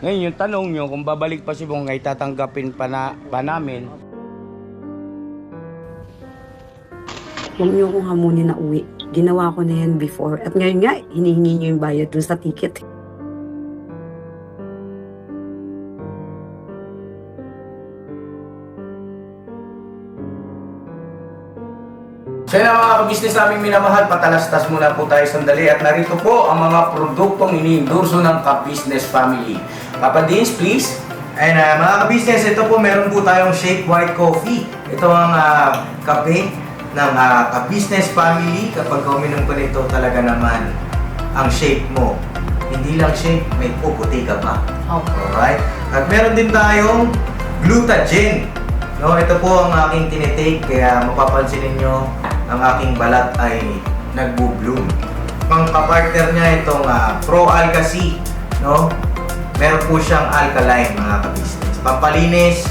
Ngayon, yung tanong nyo, kung babalik pa si Bong, ay tatanggapin pa namin. Huwag niyo akong hamunin na uwi. Ginawa ko na yan before. At ngayon nga, hinihingi niyo yung bayad dun sa ticket. So yun mga kabisnes naming minamahal, patalastas muna po tayo sandali at narito po ang mga produktong iniendorso ng Ka-Business Family. Papa Dins, please. And mga ka-business, ito po meron po tayong Shake White Coffee. Ito ang kape ng Ka-Business Family. Kapag uminom ko nito talaga naman ang shake mo. Hindi lang shake, may puputi ka pa. Okay. Alright? At meron din tayong Glutagen. No, ito po ang aking tinitake kaya mapapansin ninyo ang aking balat ay nagbo-bloom. Pang-partner niya itong Pro Alka C, no? Meron po siyang alkaline mga ka-business. Pampalinis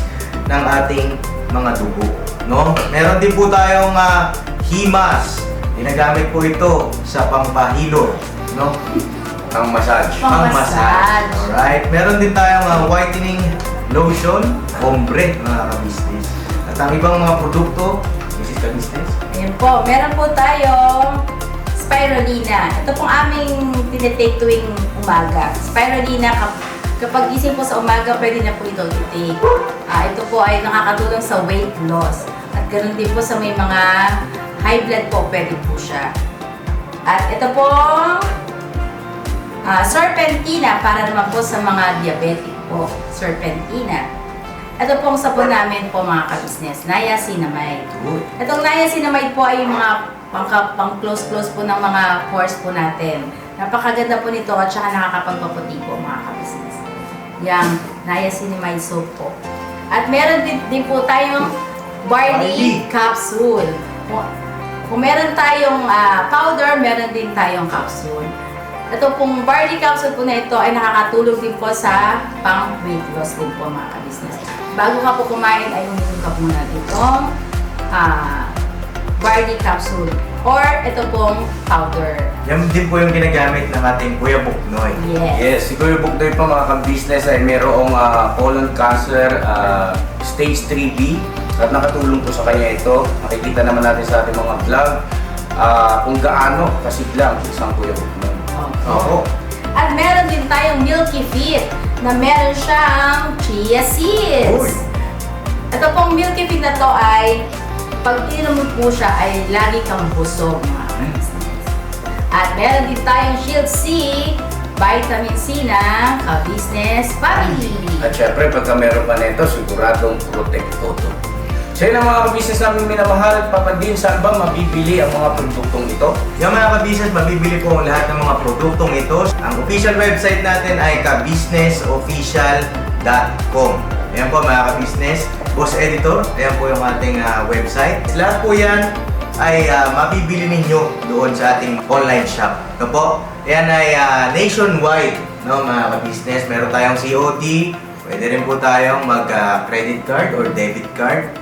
ng ating mga dugo, no? Meron din po tayong Himas. Ginagamit po ito sa pampahilo, no? Ang massage. Pang-massage. Alright. Meron din tayong whitening lotion, ombre mga ka-business. At ang ibang mga produkto, Mrs. Ka-business. Ayan po, meron po tayong spirulina. Ito pong aming tinitake tuwing umaga. Spirulina, kapag gising po sa umaga, pwede na po ito i-take. Ito po ay nakakatulong sa weight loss. At ganoon din po sa may mga high blood po, pwede po siya. At ito pong serpentina para naman po sa mga diabetic po. Serpentina. Ito pong sabon namin po mga ka-business, niacinamide. Itong niacinamide po ay yung mga pang-close-close po ng mga pores po natin. Napakaganda po nito at saka nakakapagpaputi po mga ka-business. Yang niacinamide soap po. At meron din po tayong barley capsule. Kung meron tayong powder, meron din tayong capsule. Ito pong barley capsule po na ito ay nakakatulong din po sa pang-weight loss din po mga ka-business. Bago ka po kumain ay uminom ka muna ditong barley capsule or ito pong powder. Yan din po yung ginagamit ng ating Kuya Buknoy. Yes. Yes, si Kuya Buknoy po mga ka-business ay mayroong colon cancer stage 3B at nakatulong po sa kanya ito. Nakikita naman natin sa ating mga vlog kung gaano kasiglang isang Kuya Buknoy. Oo. At meron din tayong Milky Fit na meron siyang chia seeds. Uy. Ito pong Milky Fit na to ay pag ininom mo po siya ay lagi kang busog mga ka-business. At meron din tayong Shield C, vitamin C ng Ka-Business Family. At syempre, pagka meron pa nito, siguradong protektodo. So yun ang mga ka-business namin minamahal. Papa Din, saan ba mabibili ang mga produktong ito? Yung mga ka-business, mabibili po ang lahat ng mga produktong ito. Ang official website natin ay kabusinessofficial.com. Ayan po mga ka-business. Boss Editor, ayan po yung ating website. Lahat po yan ay mabibili ninyo doon sa ating online shop. Ito po, ayan ay nationwide, no, mga ka-business. Meron tayong COD, pwede rin po tayong mag-credit card or debit card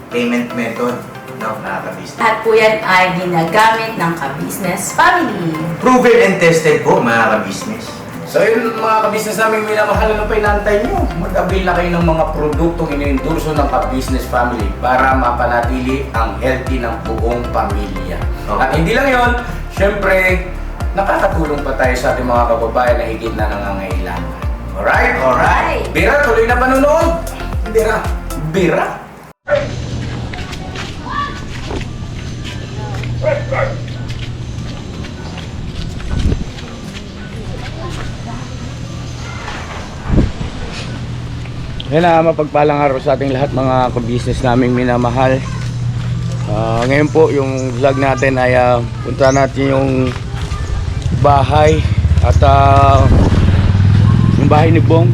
payment method, no, mga ka-business. At po yan ay ginagamit ng Ka-Business Family. Proven and tested po, mga ka-business. So yun mga ka-business namin minamahal, ano pa inaantay nyo? Mag-avail na kayo ng mga produktong iniendorso ng Ka-Business Family para mapanatili ang healthy ng buong pamilya. Okay. At hindi lang yon, syempre, nakakatulong pa tayo sa ating mga kababayan na higit na nangangailangan. Alright? Alright. Bira, tuloy na panunood! Bira! Bira! Yan na, mapagpalang araw sa ating lahat mga ka-business naming minamahal. Ngayon po yung vlog natin ay punta natin yung bahay at yung bahay ni Bong.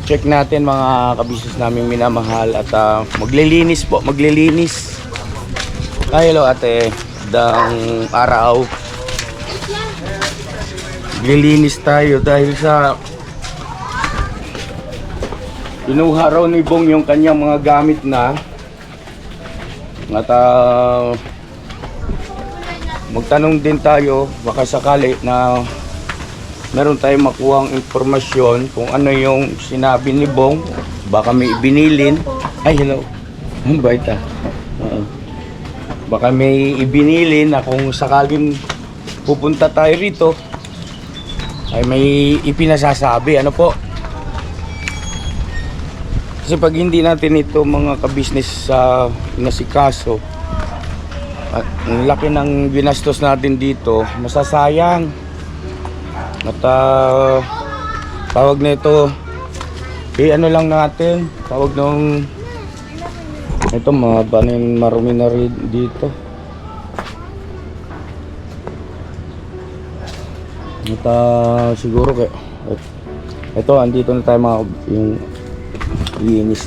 Check natin mga ka-business naming minamahal at maglilinis po, maglilinis. Ay, hello ate, dang araw. Maglilinis tayo dahil sa kinuha raw ni Bong yung kanyang mga gamit na at magtanong din tayo baka sakali na meron tayong makuhang informasyon kung ano yung sinabi ni Bong. Baka may ibinilin. Ay, hello. Ang bait ah. Oo. Baka may ibinilin na kung sakaling pupunta tayo rito, ay may ipinasasabi. Ano po? Kasi pag hindi natin ito mga kabisnes sa inasikaso, at ang laki ng binastos natin dito, masasayang. At tawag na ito, ano lang natin, tawag nung ito, mahaba na yung marumi na rin dito. At siguro ito, andito na tayo mga yung linis.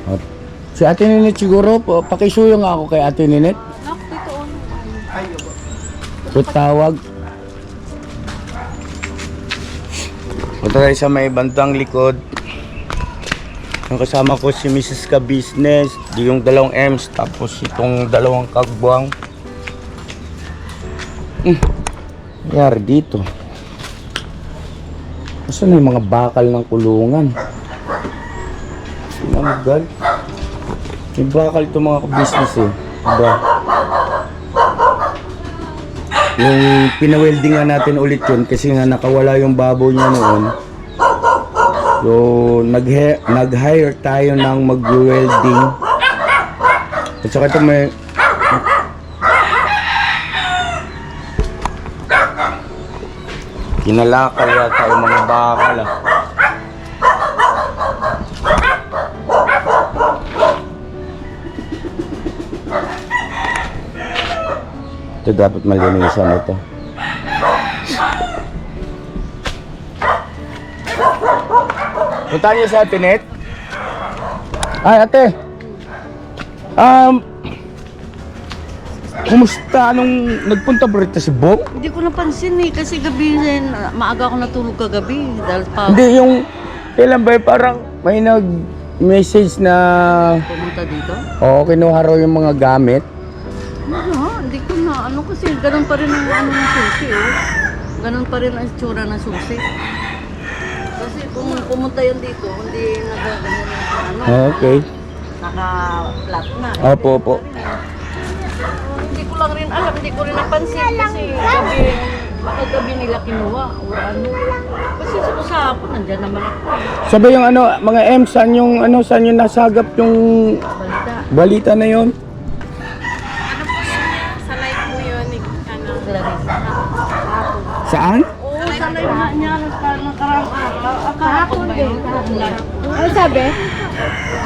At si Ate Ninit siguro, pakisuyo nga ako kay Ate Ninit. Tawag. Punta tayo sa may bandang likod. Ang kasama ko si Mrs. Ka-Business, yung dalawang M's, tapos itong dalawang kagbuang. Nangyari dito. Saan yung mga bakal ng kulungan? Sinanggal. May bakal itong mga ka-business eh. Diba? Yung pinawelding nga natin ulit yun kasi nga nakawala yung baboy niya noon. So nag-hire tayo ng mag-welding. At saka ito may kinalakal yata yung mga bakal ah. Ito dapat malinisan ito. Punta niyo sa Tinet. Ay, ate. Kumusta nung nagpunta ba rito si Bong? Hindi ko napansin eh, kasi gabi rin, maaga ako natulog kagabi. Dahil pa Hindi, yung kailan ba parang may nag-message na pumunta dito. oo, kinuha raw yung mga gamit. Hindi ko na, kasi ganun pa rin ang ng susi oh. Ganun pa rin ang itsura ng susi. Kasi kung pumunta yan dito, hindi nagagano Okay. naka-flat na. Opo, opo. Hindi ko lang rin alam, hindi ko rin napansin kasi baka gabi nila kinuha o ano. Kasi sa hapon, nandyan naman ako. Sabi yung mga M, saan yung nasagap yung Balita. balita na yon? Sa live mo yun, Clarissa. Hapon. Saan? Oo, sa live na niya, nakarang araw. Kahapon ba yun? Ano sabi?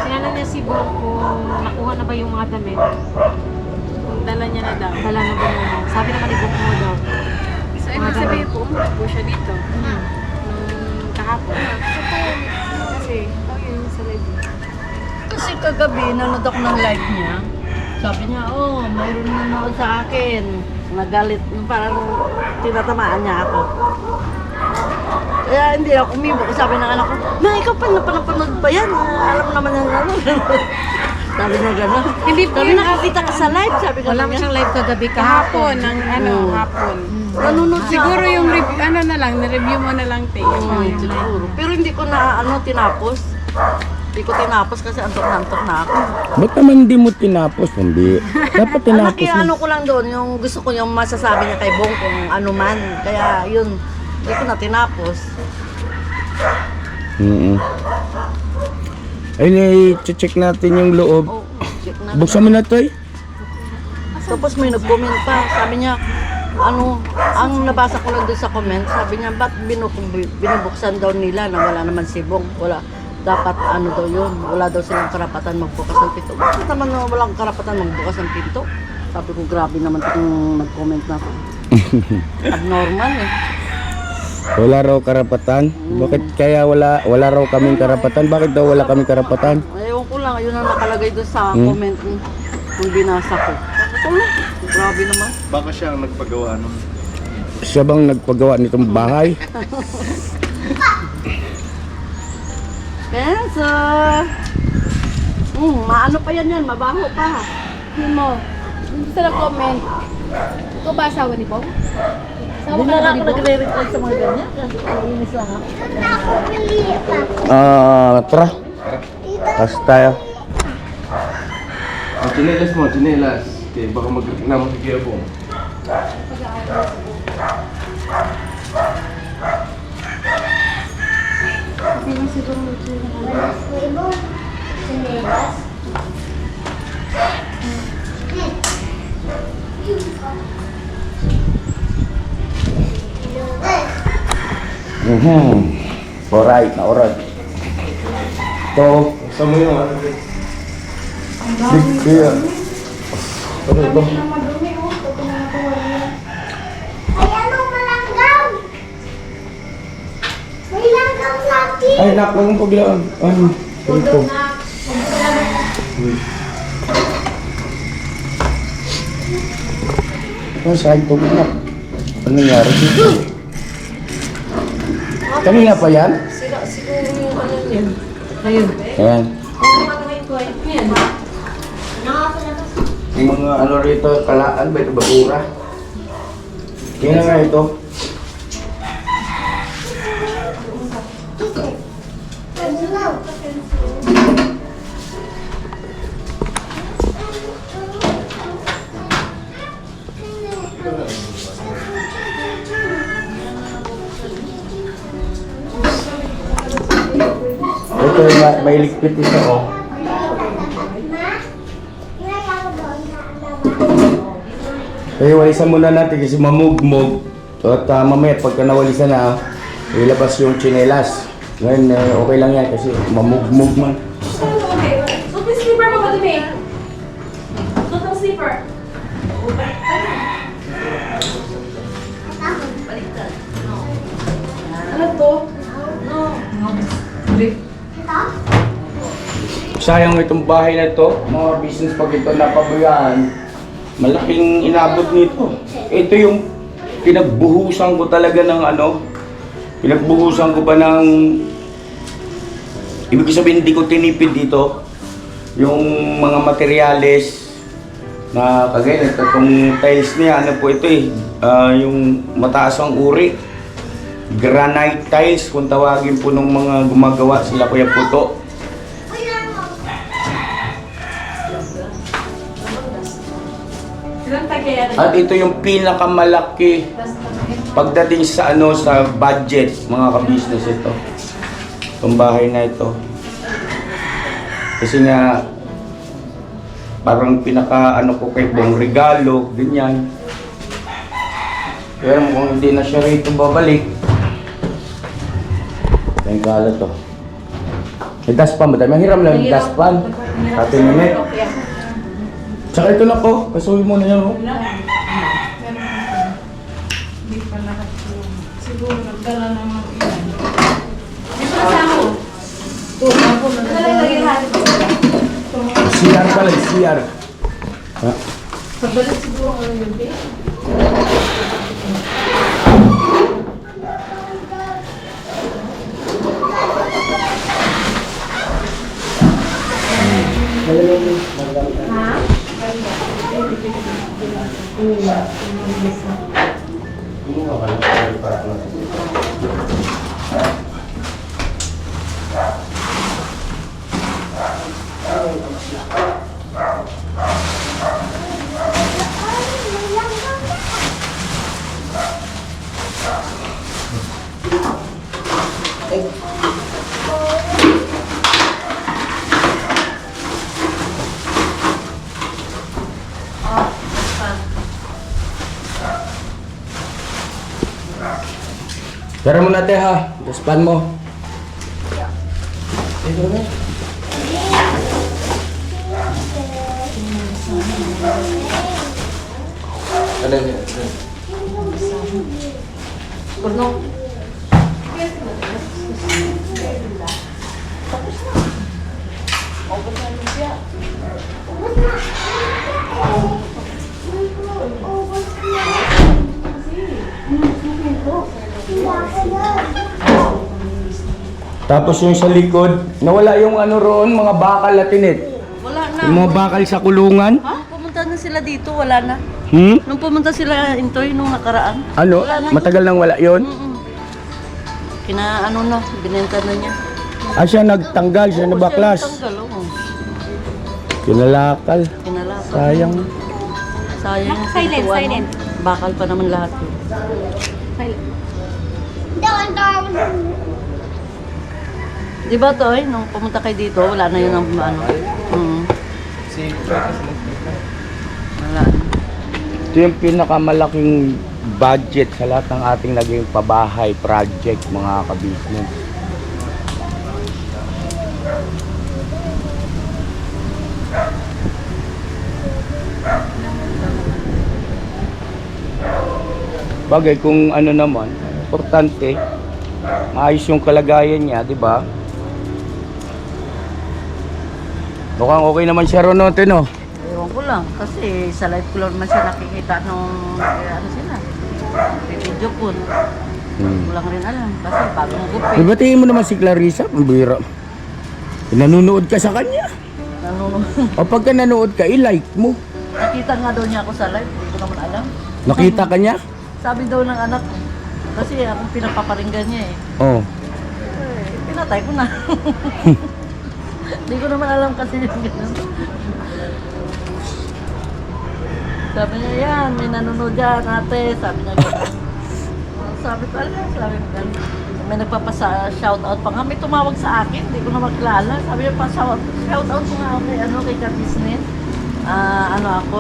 Tinanong niya si Bong kung nakuha na ba yung mga damit. Kung dala niya na daw. Dala na ba niya? Sabi naman ni Bong mo daw. So, ibig sabihin po, umuwi po siya dito. Nung kahapon. Kasi, yun sa live. Kasi kagabi, nanood ako ng live niya. Sabi niya, mayroon nanood sa akin. Nagalit, parang tinatamaan niya ako. Kaya hindi ako umibo. Sabi ng anak ko, Ma, ikaw pa napanood ba yan? Alam mo naman yan ano. Sabi niya gano'n. Hindi po Sabi yun. nakakita ka sa live. Sabi ka Wala mo siyang live kagabi kahapon. Ng hapon. Nanonood Siguro yung review, na-review mo na lang, te. siguro. Pero hindi ko na tinapos. Hindi ko tinapos kasi antok na ako. Ba't naman hindi mo tinapos? Hindi. Dapat tinapos mo. Ano ko lang doon, yung gusto ko yung masasabi niya kay Bong kung ano man. Kaya yun, hindi ko na tinapos. Ay, check natin yung loob. Oh, check na. Buksan mo na to eh. Tapos may nag-comment pa. Sabi niya, ang nabasa ko lang doon sa comment, sabi niya, ba't binubuksan daw nila na wala naman si Bong? Wala. Dapat daw yun, wala daw silang karapatan magbukas ng pinto. Bakit naman walang karapatan magbukas ng pinto? Sabi ko, grabe naman itong nag-comment na to. Abnormal eh. Wala raw karapatan? Bakit kaya wala raw kaming karapatan? Bakit daw wala kaming karapatan? Ayaw ko lang, ayun ang nakalagay doon sa comment kung binasa ko. Grabe naman. Baka siya ang nagpagawa nun. Siya bang nagpagawa nitong bahay? Pensa! Maano pa yan, mabaho pa. Yun mo. Yung sa nag-comment. Ikaw ba asawa ni Pong? Asawa Hindi ka na na ako ni Pong? nagre-reply sa mga ganyan. Kasi inis lang ako. Tara. Tapos tayo. Ang chinelas mo, chinelas. Okay, baka mag-reklamo si Kuya Bong. Alright, na-alright. Ito. Saan mo yung ano? Big beer. Ano ito? Ay, anong malanggaw? May langgam sa akin. Ay, nak, huwag mong paglaan. Ano? Ito. Ano sa ito, nak? Ano nangyari dito? Kanina pa yan? Siguro yung ano yun. Ayun. Ayan. Yung mga ano rito, kalaan ba ito? Basura? Tingnan nga ito. Ito yung may likpit isa oh. Kaya walisan muna natin kasi mamugmog. At mamaya pagka nawalisan na, ilabas yung tsinelas. Ngayon okay lang yan kasi mamugmog man. Okay. Suot yung slipper mo, madumi. Suot ang slipper. Ano to? Sayang itong bahay na to, mga business pag ito napabayaan, malaking inabot nito. Ito yung pinagbuhusan ko talaga ng ano, pinagbuhusan ko pa ng, ibig sabihin hindi ko tinipid dito, yung mga materyales na kagaya nito, itong tiles niya, ano po ito eh, yung mataas ang uri, granite tiles kung tawagin po ng mga gumagawa sila Kuya Puto. At ito yung pinakamalaki pagdating sa ano sa budget mga ka-business ito. Itong bahay na ito. Kasi nga parang pinaka ano ko kay Bong regalo, ganyan. Pero kung hindi na siya rito babalik. Yung kala to. May daspan ba tayo? Mahiram lang yung daspan. Ate Ninit. Tsaka ito na ko. Kasuhin mo na yan. Oh. Siguro nagdala ng mga ilan. CR pala, CR. Ha? Sa balat siguro ano yun, babe? Tara mo natin ha. Daspan mo. Ito na. Ano yan? Purno. Tapos yung sa likod, nawala yung ano roon, mga bakal na tinit. Wala na. Yung mga bakal sa kulungan. Ha? Pumunta sila dito, wala na. Nung pumunta sila, Intoy, nung nakaraan. Ano? Wala na. Matagal nang wala yon? Ano na, binenta na niya. Ah, siya nagtanggal, siya nabaklas. Tanggal, oo. Kinalakal. Kinalakal. Sayang. Sayang yung Silent, pintuan, silent. no? Bakal pa naman lahat yun. Di ba, Toy, nung pumunta kayo dito, wala na yun ang ano. Wala na. Ito yung pinakamalaking budget sa lahat ng ating naging pabahay project, mga kabisnes. Bagay kung ano naman, importante, maayos yung kalagayan niya, di ba? Mukhang okay naman siya ron natin, no? Ewan ko lang, kasi sa live ko lang naman siya nakikita nung, ano sila, video ko. Wala ko rin alam, kasi bagong gupit. Ibatiin mo naman si Clarissa, ang bira. Nanonood ka sa kanya. Nanonood. O pagka nanood ka, i-like mo. Nakita nga daw niya ako sa live, hindi ko naman alam. Nakita ka niya? Sabi daw ng anak ko, kasi akong pinapaparinggan niya eh. Oo. Pinatay ko na. Hindi ko naman alam kasi yung gano'n. Sabi niya, yan, may nanonood dyan, ate. Sabi niya, gano'n. Sabi ko, alam, sabi ko, gano'n. May nagpapasa-shoutout pa nga. May tumawag sa akin, hindi ko na makilala. Sabi niya, pa-shoutout ko nga ako kay, kay Ka-Business. Ano ako,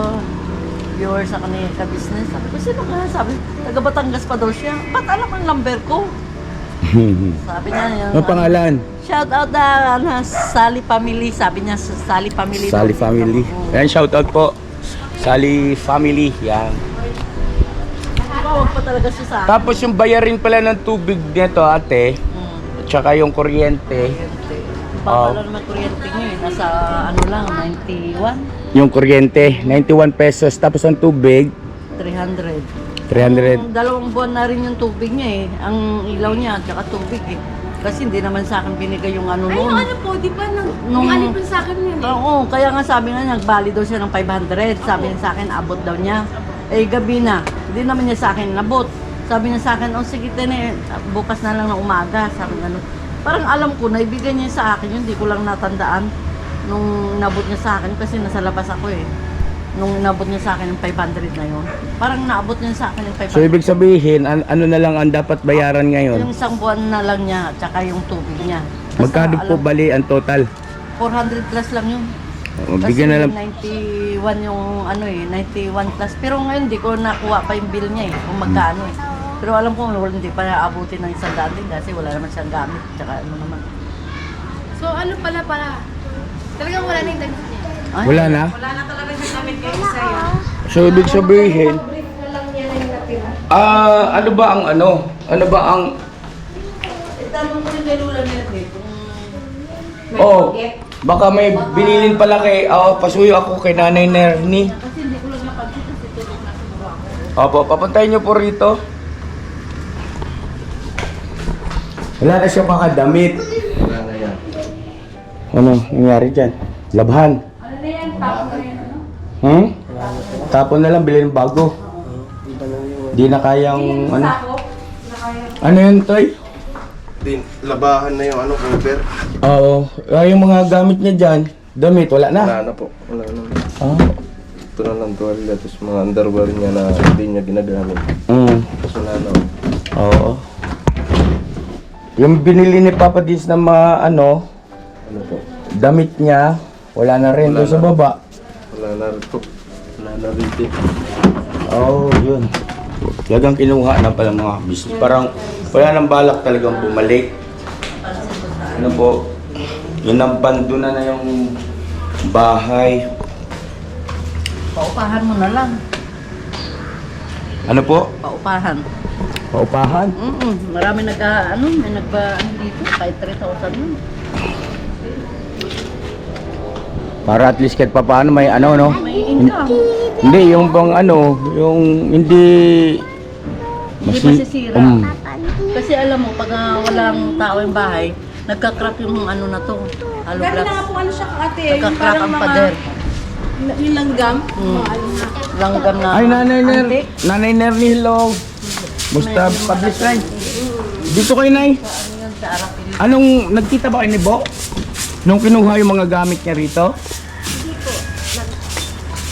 viewer sa kanila Ka-Business. Sabi ko, sino ka? Sabi, taga Batangas pa daw siya. Ba't alam ang number ko? Sabi niya, yun. Ano pangalan? Shout out na Sally Family, sabi niya sa Sally Family. Sally Family. Ayan, shoutout po. Sally Family, yan. Tumawag pa talaga siya sa akin. Tapos yung bayarin pala ng tubig nito, ate, at saka yung kuryente. Bawal naman kuryente niya eh. Nasa ano lang, 91, Yung kuryente, 91 pesos. Tapos ang tubig, 300. 300. Dalawang buwan na rin yung tubig niya eh. Ang ilaw niya at saka tubig eh. Kasi hindi naman sa akin binigay yung ano Ay, noon. yung ano po, di ba? Nung alipin sa akin yun eh. Oo, kaya nga sabi nga niya, nagbali daw siya ng 500. Sabi niya sa akin, abot daw niya. Eh, gabi na. Hindi naman niya sa akin nabot. Sabi niya sa akin, oh sige tene, bukas na lang ng umaga. Sabi nga, parang alam ko na ibigay niya sa akin yun. Hindi ko lang natandaan nung nabot niya sa akin kasi nasa labas ako eh. Nung nabot niya sa akin yung 500 na yun. Parang naabot niya sa akin yung 500. So, ibig sabihin, ano na lang ang dapat bayaran ngayon? Yung isang buwan na lang niya, at saka yung tubig niya. Basta Magkano po alam- bali ang total? 400 plus lang yun. O, bigyan na lang. 91 yung ano eh, 91 plus. Pero ngayon di ko nakuha pa yung bill niya eh, kung magkano eh. Pero alam ko hindi pa naabutin ng 100 din kasi wala naman siyang gamit. Tsaka ano naman. So ano pala, talagang wala na yung damit niya. Ay, Wala na? Wala na talaga yung damit kay isa yun. So, ibig sabihin, ano ba ang ano? Ano ba ang... Itanong ko rin kay Lula nila dito. Oh, baka may binilin pala kay... pasuyo ako kay Nanay Nernie. Kasi hindi ko lang napansin kasi tulog na siguro ako. Opo, papuntahin niyo po rito. Wala na siya mga damit. Wala na yan. Ano nangyari dyan? Labhan. Ano na yan? Tapos na yan, ano? Tapon na lang, bilhin bago. Di na kayang... Ano, Sako? Na kaya. ano yun, Toy? Din, labahan na yung cover. Oo. Yung mga gamit niya dyan, damit, wala na. Wala na po. Wala na. Ah. Ito na lang tuwalya. Tapos mga underwear niya na hindi niya ginagamit. Tapos wala na. Oo. Yung binili ni Papa Dins na mga Ano po? damit niya, wala na rin doon sa baba. Wala na rin po. Wala na rin din. Oo, yun. Talagang kinuha na pala mga business. Parang wala nang balak talagang bumalik. Ano po? Yun ang bando na yung bahay. Paupahan mo na lang. Ano po? Paupahan. Paupahan? Marami may dito, kahit 3,000 nun. Para at least kahit papaano may ano, no? May income. Hindi, yung bang ano, yung hindi... Hindi masisira. Kasi alam mo, pag walang tao yung bahay, nagka-crack yung ano na to. Hollow Gano'n na nga blocks. po ano siya ate. Yung Nagka-crack parang ang mga pader. Nilanggam. Langgam na. Ay, Nanay Ner. antique. Nanay Ner, hello. Musta publish line? Dito kayo, Nay. Anong, nagkita ba kayo ni Bo? Nung kinuha yung mga gamit niya rito?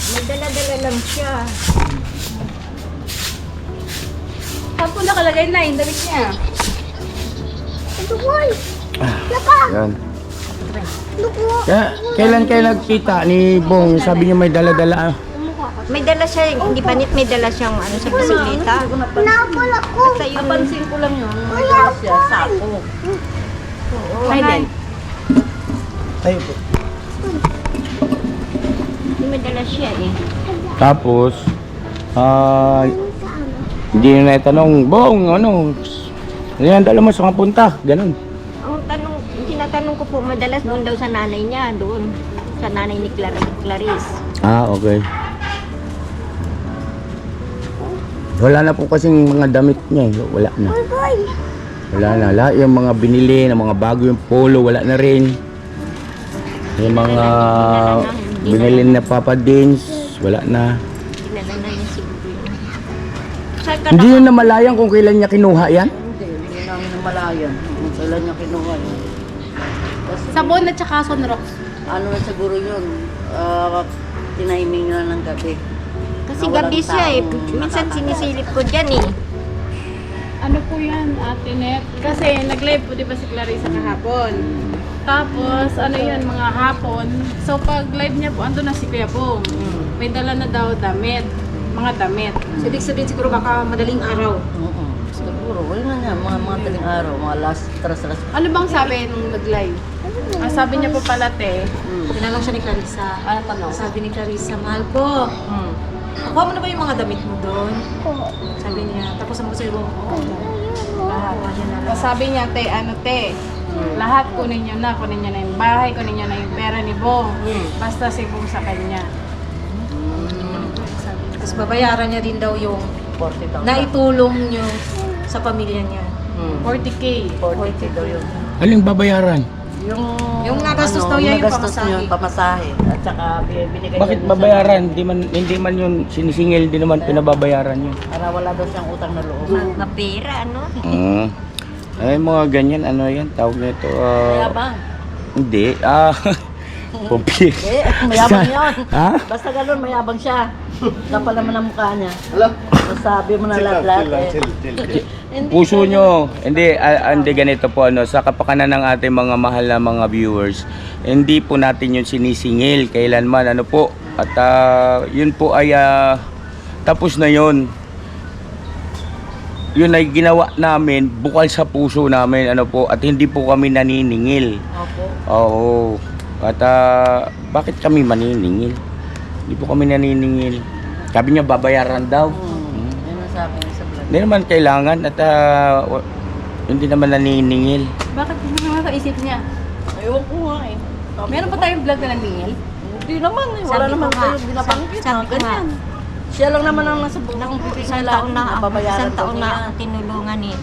May dala-dala lang siya. Saan po nakalagay na yung damit niya? Ito boy! Laka! Yan. Luko! Kailan kayo nagkita ni Bong? Sabi niya may dala-dala. May dala siya, hindi panit, may dala siyang ano sa bisikleta. Napal ako! Sa yun, Napansin ko lang yun. May dala siya, sako. Ay, Tayo po. may dala siya eh. Tapos, hindi na itanong, Bong, ano? Yan, dala mo sa punta. Ganun. Ang tanong, tinatanong ko po, madalas doon daw sa nanay niya, doon. Sa nanay ni Clarice. Ah, okay. Wala na po kasing mga damit niya eh. Wala na. Boy! Wala na. Lahat yung mga binili, ng mga bago yung polo, wala na rin. Yung mga binili na Papa Dins, wala na. Dinala na niya siguro yun. Sa Hindi yun namalayan kung kailan niya kinuha yan? Hindi namin namalayan. Kung kailan niya kinuha yun. Sabon at saka sunrox. Ano na siguro yun? Tiniming na ng gabi. Kasi Nawalan gabi siya eh. taong Minsan nakakatawa. sinisilip ko dyan eh. Ano po yan, Ate Net? Kasi nag-live po di ba si Clarissa kahapon. Tapos, ano yun, mga hapon. So, pag live niya po, ando na si Kuya Bong. May dala na daw damit. Mga damit. So, ibig sabihin siguro baka madaling araw. Oo. Siguro, wala na niya. Mga daling araw, mga last. Ano bang sabi nung nag-live? Ang sabi niya po pala, te, Tinanong siya ni Clarissa. ano tanong? Sabi ni Clarissa, mahal ko, nakuha mo na ba yung mga damit mo doon? Sabi niya, tapos ang gusto mo, lahat. So, sabi niya, te, ano te, lahat kunin niyo na yung bahay, kunin niyo na yung pera ni Bong. Basta si Bong sa kanya. Tapos babayaran niya din daw yung 40,000. naitulong niyo sa pamilya niya. 40K. 40 daw yun. Aling babayaran? Yung nagastos daw niya yung nagastos pamasahe. niya yung pamasahe. At saka binigay Bakit niya sa- babayaran? Hindi man yun sinisingil, di naman pinababayaran yun. Para wala daw siyang utang na loob. Mga pera, ano? Ay, mga ganyan, ano yan, tawag nito. Mayabang. Hindi, Popi. Eh, mayabang yun. Ha? Basta ganun, mayabang siya. Kapal naman ang mukha niya. Sabi mo na lahat-lahat eh. Puso nyo. Hindi, hindi ganito po, ano, sa kapakanan ng ating mga mahal na mga viewers, hindi po natin yun sinisingil kailanman, ano po. At yun po ay tapos na yun. Yun ay ginawa namin bukal sa puso namin, ano po, at hindi po kami naniningil. Opo. Oo. At bakit kami maniningil? Hindi po kami naniningil. Sabi niya babayaran daw. Yan ang sabi niya sa vlog. Hindi naman kailangan at hindi naman naniningil. Bakit hindi naman kaisip niya? Ewan ko nga eh. Meron pa tayong vlog na nangingil? Hindi naman eh. Wala Sabi naman ko nga, tayo binabanggit. sabi ko nga, Ganyan. Siya lang naman ang nasa buong isang taon na babayaran daw niya. ang tinulungan ni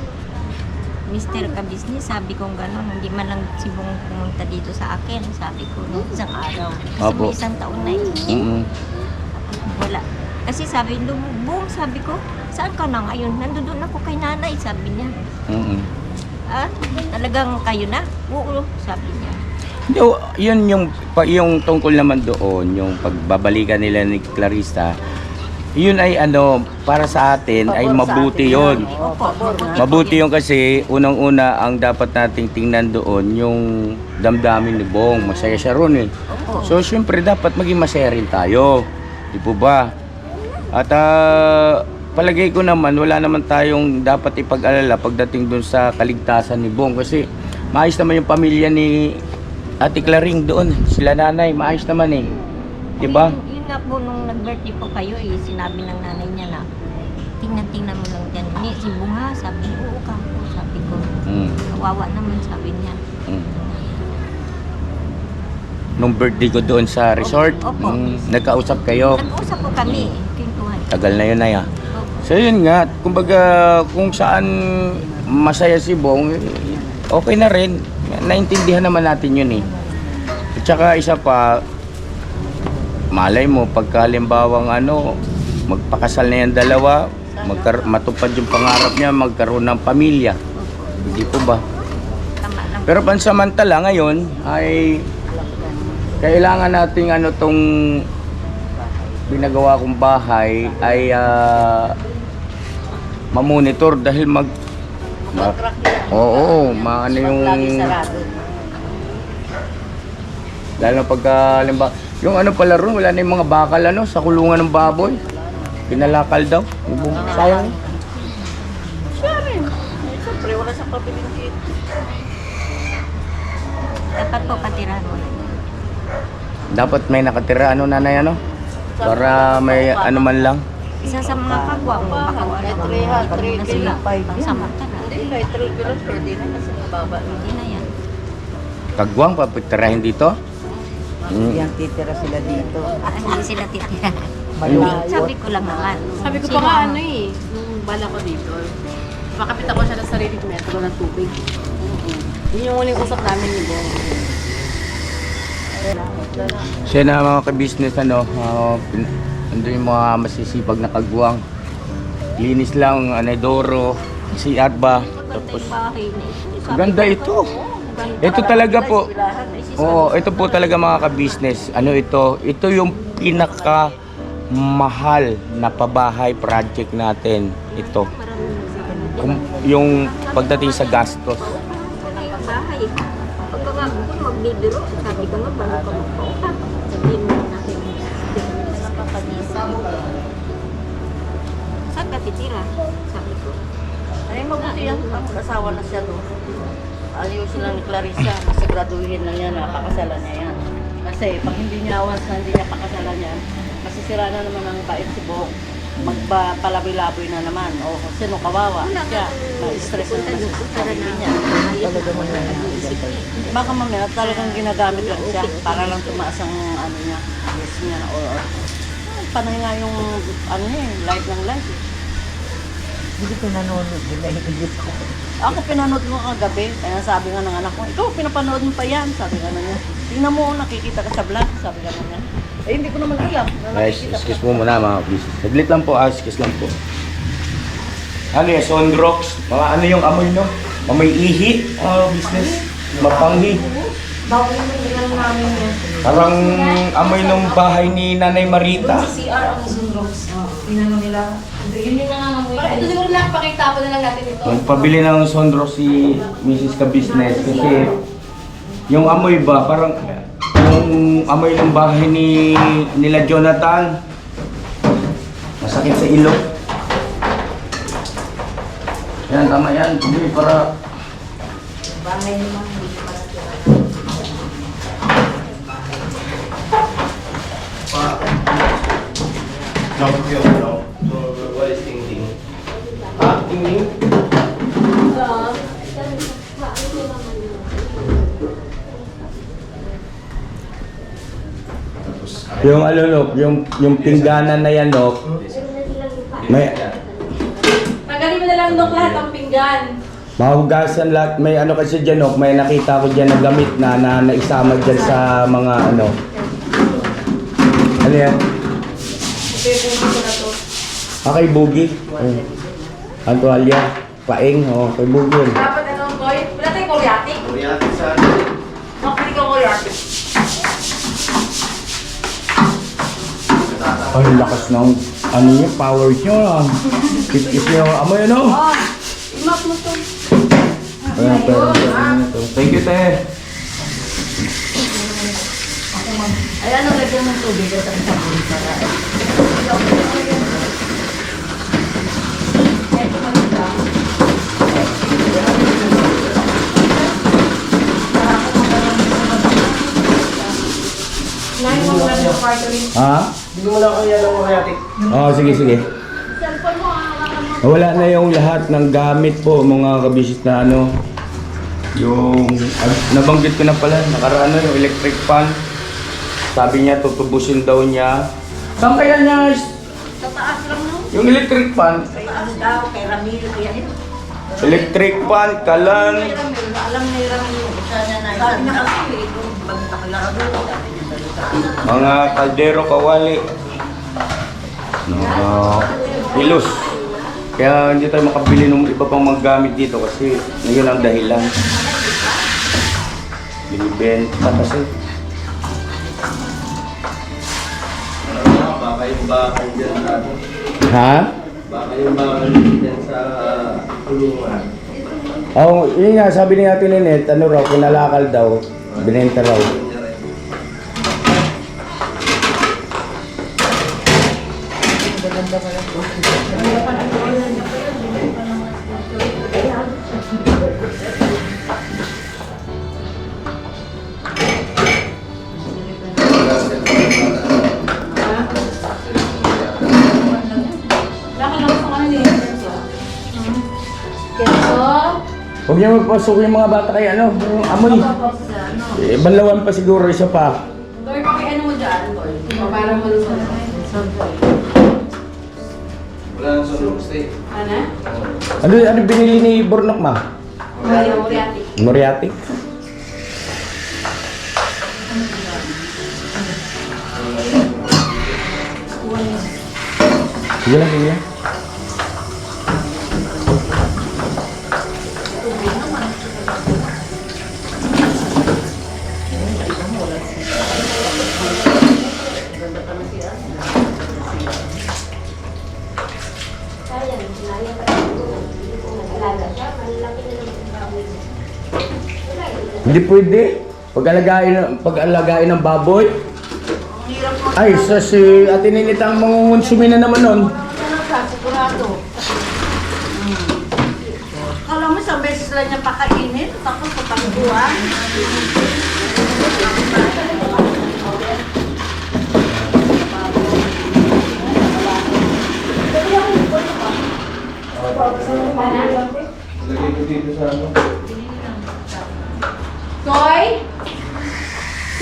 Mr. Kabisnes. Sabi ko gano'n, hindi man lang si Bong pumunta dito sa akin. Sabi ko, nung isang araw. Kasi Opo. may isang taon na eh. Wala. Kasi sabi, Bong, sabi ko, saan ka na ngayon? Nandoon ako kay nanay, sabi niya. Talagang kayo na? Oo, sabi niya. Yun yung tungkol naman doon, yung pagbabalikan nila ni Clarissa. Yun ay ano, para sa atin ay Pabor sa mabuti atin yun. yan. Oo, pabor na. Mabuti yun kasi unang-una ang dapat nating tingnan doon yung damdamin ni Bong. Masaya siya ron eh. So syempre dapat maging masaya rin tayo. Di po ba? At palagay ko naman wala naman tayong dapat ipag-alala pagdating doon sa kaligtasan ni Bong kasi maayos naman yung pamilya ni Ate Claring doon. Sila nanay, maayos naman eh. Di ba? Yun nga po, nung nag-birthday po kayo, sinabi ng nanay niya na, tingnan mo lang dyan. Ni, si Bunga, sabi niya, oo ka po, sabi ko. Kawawa naman, sabi niya. Nung birthday ko doon sa resort, Opo. nagkausap kayo. Nag-usap po kami, pintuhan. Tagal na yun na Opo. So yun nga, kumbaga kung saan masaya si Bong, okay na rin. Naintindihan naman natin yun eh. At saka isa pa, malay mo, pagka halimbawang magpakasal na yung dalawa, matupad yung pangarap niya, magkaroon ng pamilya. Hindi po ba? Tama lang. Pero pansamantala ngayon ay kailangan nating tong binagawa kong bahay ay mamonitor dahil oo, maano yung Lagi sarado. lalo na pagka halimbawa yung pala ron, wala na yung mga bakal sa kulungan ng baboy. Pinalakal daw. Sayang. Siyempre, wala siyang pabiling kit. Dapat po patirahan mo. Dapat may nakatira nanay para may man lang. Isa sa mga kapwa mo, baka wala na sila. Pangsamantala. Hindi, kahit 3 kilos, pwede na kasi mababa. Hindi na yan. Kagwang papitirahin dito. Yan, titira sila dito. Hindi sila titira. Malungkot. Sabi ko lang naman. Sabi ko pa nga nung bala ko dito, makapit ako siya ng sariling metro ng tubig. Yun yung uling usap namin ni Bong. Siya na mga ka-business andun yung mga masisipag na kagwang. Linis lang, anedoro, si Arba. Tapos, ganda ito. Ito talaga po. Oo, ito po talaga mga ka-business. Ito yung pinaka mahal na pabahay project natin. Ito. Yung pagdating sa gastos. Bahay. Pagka nga kung magbibiro, sabi ko nga, bago ka magpauta. Sabihin mo natin, saan ka titira? Sabi ko. Ay, mabuti yan. Mag-asawa na siya doon. Ayos sila ni Clarissa. Masiguraduhin lang yan. Napakasalan niya yan. Kasi pag hindi niya awas na hindi niya pakasalan yan, masisira na naman ang bait si Bong. Magpalaboy-laboy na naman. O sino kawawa? Siya. Ma-stress na naman sa sarili niya. Baka mamaya talagang ginagamit lang siya para lang tumaas ang niya, yes niya. Or panay nga yung light ng light. Hindi ko nanonood, nahihigit ko. Ako pinanood mo kagabi, kaya sabi nga ng anak ko, ikaw pinapanood mo pa yan, sabi nga niya. Tingnan mo, nakikita ka sa vlog, sabi nga niya. Eh hindi ko naman alam na Guys, nakikita excuse ko. mo muna mga business. Saglit lang po, excuse lang po. Sondrox? Mga yung amoy Amoy ihi, business. Mapanghi. Parang amoy ng bahay ni Nanay Marita. CR ang Zunrox. Tinanong nila. Yun yung nangangamoy. Ito siguro lang, pakita po na lang natin ito. Magpabili ng Sondrox si Mrs. Ka-Business kasi yung amoy ba, parang yung amoy ng bahay nila Jonathan. Masakit sa ilong. Yan, tama yan. Pabili para Bahay naman. What is tingting? tingin. Yung yung pingganan na yan, Nok. May Tanggalin mo na lang Dok lahat ng pinggan. mahugasan lahat. May kasi dyan, Nok. May nakita ko dyan na gamit na naisama dyan sa mga Ano yan? Okay, kung gusto na to. Kay Bugi. Ang tuwalya. Paing. Kay Bugi yun. Dapat Koy? Wala tayong koryati. Korean sa... Pili ko koryati. Ay, lakas ng niya, power niyo. Kit-kit niyo. Amoy Imap mo to. Thank you, te. Ayan, lagyan ng tubig at ang sabon para. Nine mo lang yung kwarto rin. Ha? Hindi mo lang kaya ng Koreatic. Sige. Wala na yung lahat ng gamit po, mga kabisis na yung nabanggit ko na pala, nakaraan yung electric fan. Sabi niya, tutubusin daw niya. Saan kaya niya? Sa taas lang no? Yung electric fan. Kay ano daw, kay Ramiro, kaya yun. Electric fan, kalan. Kay Ramiro, alam ni Ramiro, isa niya na. Sabi niya kasi, kung pag nakalaro, sabi niya Mga kaldero, kawali. Hilos. Kaya hindi tayo makabili ng iba pang mga gamit dito kasi ngayon ang dahilan. Binibenta kasi. Baka yung bakal dyan natin. Ha? Baka yung bakal dyan sa kulungan. Oo, yun nga, sabi ni Ate Ninette, ano raw, kinalakal daw, binenta raw. Huwag niyo magpasok yung mga bata kay ano, yung amoy. Banlawan pa siguro, isa pa. Toy, ano mo dyan, Toy? Para malusot. Wala nang sunod stay. Ano? Ano binili ni Bornok ma? Moriarty. Moriarty? Sige lang, sige lang. Hindi pwede. Pag-alagain ng baboy. Ay, sa si Ate Ninette ang mangungonsumi na naman nun. Sigurado. Kala mo isang beses lang niya pakainin, tapos patangguan. Lagay ko dito sa ano. Toy?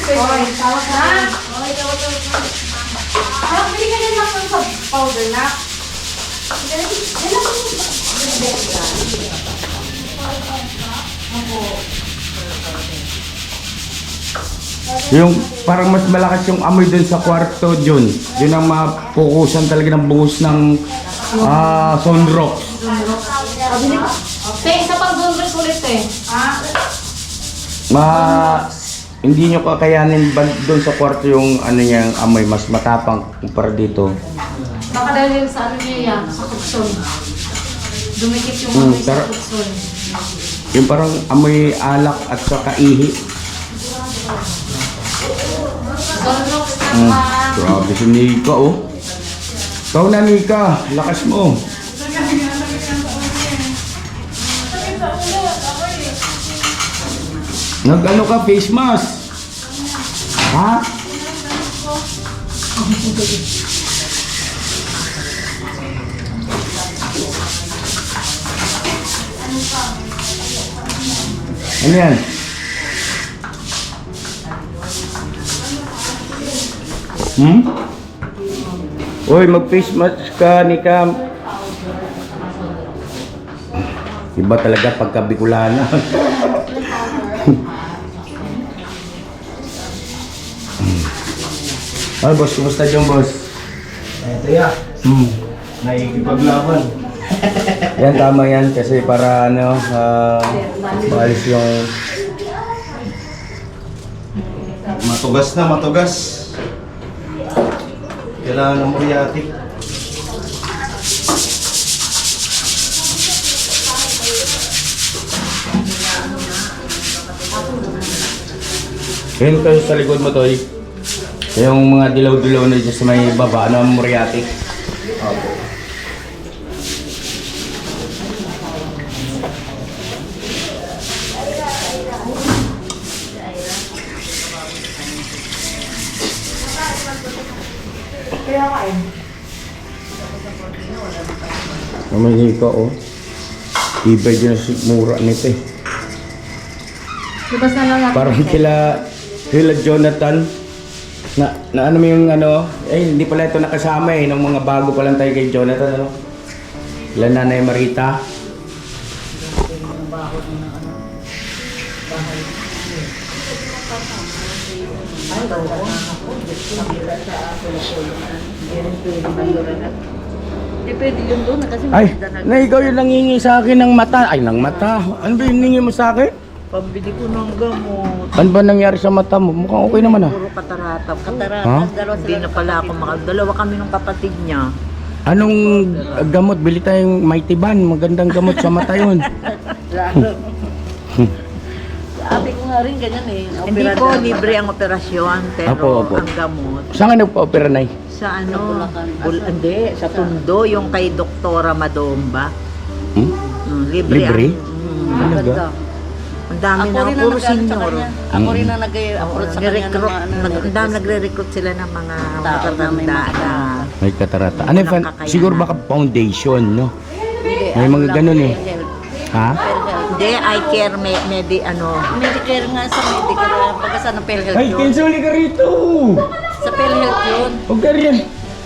Toy, tawag na. Ah, bili ka din lang sa powder na. Yung parang mas malakas yung amoy dun sa kwarto, Jun. Yun ang mapukusan talaga ng buhos ng sunrock. Te, isa pang sunrock ulit eh. Hindi nyo kakayanin ba doon sa kwarto yung ano niya, amoy mas matapang kumpara dito. Baka dahil yun sa ano niya yan, sa kutson. Dumikit yung amoy sa pero- kutson. Yung parang amoy alak at saka ihi. Sunrock na Grabe si Nika, oh. Ikaw na, Nika. Lakas mo. Nag-ano ka, face mask? Ha? Ano yan? Uy, mag-face mask ka, Nika. Iba talaga pagka Bicolana. Ay, boss, kumusta dyan, boss? Ito ya. Nakikipaglaban. Yan, tama yan kasi para ano, maalis yung... Matugas na, matugas. Kailangan ng Moriarty. Yun kasi sa likod mo, Toy. Yung mga dilaw-dilaw na dyan sa may baba, ano ang Moriarty? Opo. Naman Nika, oh. Ibay dyan si mura nito eh. Lubas na lang natin. Parang kila Jonathan. Na ano mo yung ano, hindi pala ito nakasama eh. Nung mga bago pa lang tayo kay Jonathan, ano. Kila Nanay Marita. Hindi pwede yun doon kasi Ay, na ikaw yung nangingi sa akin ng mata. Ay, ng mata. Ano ba yung hiningi mo sa akin? pambili ko ng gamot. Ano ba nangyari sa mata mo? Mukhang okay naman ah. Puro kataratap. Ha? Kataratas, hindi na pala ako dalawa kami ng kapatid niya. Anong gamot? Bili tayong Mightyban. Magandang gamot sa mata yun. Sabi ko nga rin ganyan eh. Hindi po libre ang operasyon, pero Opo. ang gamot Saan ka nagpa-opera, Nay? sa hindi, sa Tondo, yung kay Doktora Madomba. Hmm? Libre. Libre? Maganda. Ang dami Ako na, rin puro ang nag-ano sa senior. kanya. Ako rin ang nag-approach sa kanya ng Nire-recruit, mga ang dami nagre-recruit sila ng mga Tao na may matatanda mga- na. May katarata. Ano yung Kakayanan. siguro baka foundation, no? Hindi, May ano mga lang, ganun eh. PhilHealth. Ha? PhilHealth. Hindi, I care, ano. Medicare nga sa Medicare. Pagkasa ng PhilHealth Ay, yun. kinsuli ka rito! Sa PhilHealth yun. Huwag ka rin.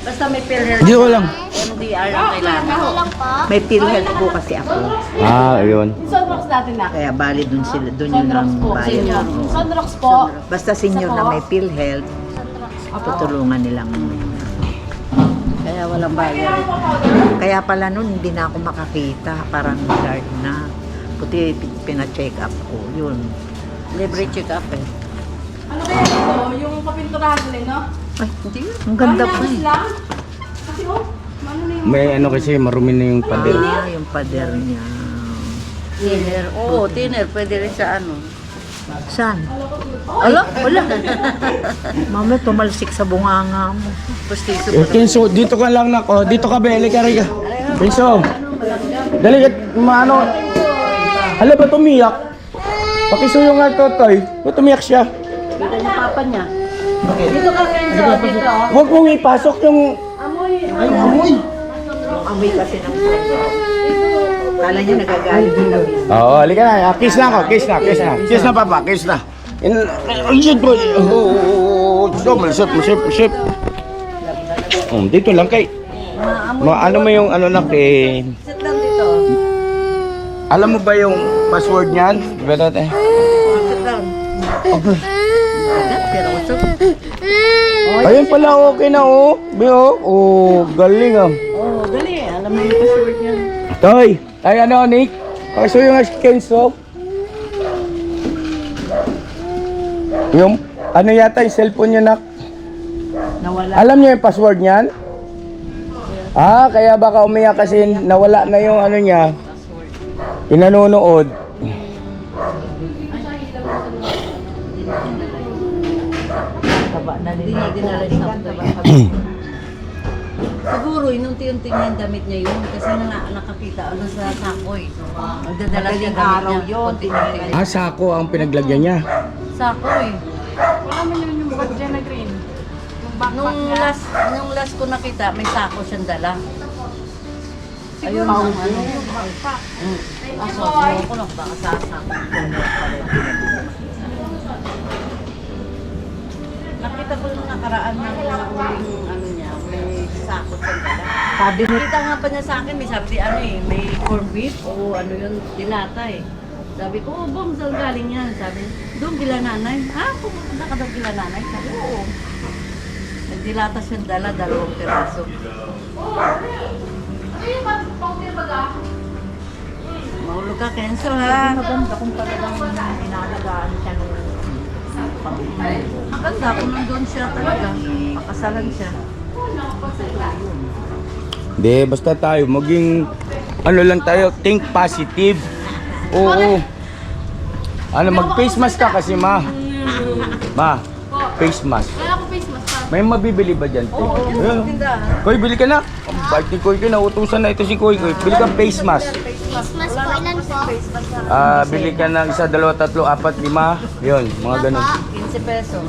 Basta may PhilHealth. Hindi ko lang. MDR ang kailangan. lang po. May PhilHealth po kasi ako. Ah, ayun. Sunrox natin na. Kaya bali dun sila, dun yun Sunrox ang po. bayad. Senior. Oo. Sunrox po. Basta senior na may PhilHealth, tutulungan nilang. Kaya walang bayad. Kaya pala nun hindi na ako makakita, parang dark na. Puti pina-check up ko, yun. Libre check-up eh. Ano kaya ito? Yung papinturahan nila, no? Ay, hindi, ang ganda pa eh. lang. Kasi ano na yung... May ano kasi, marumi na yung pader. Ah, yung pader niya. Thinner. Oo, thinner. Pwede rin sa ano. Saan? Ala, wala. Mama, tumalsik sa bunganga mo. Pustiso Eh, Kinso, dito ka lang nako. Dito ka, Beli ka rin ka. Kinso, dali ka, maano. Hala, ba't umiyak? Pakisuyo nga, Totoy. Ba't umiyak siya? Dito niya papa niya. Dito ka Kenzo. Dito. Huwag mong ipasok yung... Yung amoy kasi ng kala niya nagagalit yung labi. Oo, halika na. Kiss na ako, kiss na, kiss na. Kiss na, Papa, kiss na. Ayun po. So, malsip. Dito lang kay... ano mo yung ano na kay... Sit lang dito. Alam mo ba yung password niyan? Betot eh. Sit down. Pero gusto. Ayun pala, okay na oh. Bio, oh, galing ah. Oh, dali. Alam mo yung password niya. Toy, ay ano, Nick? Pakisuyo nga si Kenzo. Yung, ano yata yung cellphone niya, Nak? Nawala. Alam niya yung password niyan? Ah, kaya baka umiyak kasi nawala na yung ano niya. Pinanonood. Taba na Hindi nila. niya dinala sa Siguro, inunti-unti niya yung damit niya yun. Kasi nakakita ano sa sako eh. Magdadala siya Madaling gamit araw niya. yun. Konti-unti. Ah, sako ang pinaglagyan niya. Sako eh. Wala man yun yung bag dyan na green. Yung backpack niya. Nung last ko nakita, may sako siyang dala. Ayun Siguro, ang ano. yung backpack. Aso, ko lang baka sa sako. Nakita ko nung nakaraan na yung ano niya, may sako siyang dala. Sabi ni Nakita nga pa niya sa akin, may sabi ano eh, may corned beef o ano yun, dilata eh. Sabi ko, oh bong, saan galing yan? Sabi, doon kila nanay. Ah, pumunta ka doon kila nanay? Sabi, oo. Nagdilata siyang dala, 2 piraso. Mahulog ka, Kenzo ha? maganda kung talagang inalagaan siya nung Ang ganda kung nandun siya talaga. Pakasalan siya. Hindi, basta tayo, maging, ano lang tayo, think positive. Oo. Ano, mag-face mask ka kasi, ma. Ma, face mask. Wala ko face mask pa. May mabibili ba dyan, te? Ayun. Tindahan. Koy, bili ka na. Ang bait ni Koy, nautusan na ito si Koy. Bili ka face mask. Christmas po, ilan po? Ah, bili ka ng 1, 2, 3, 4, 5. Yun, mga ganun. 15 pesos.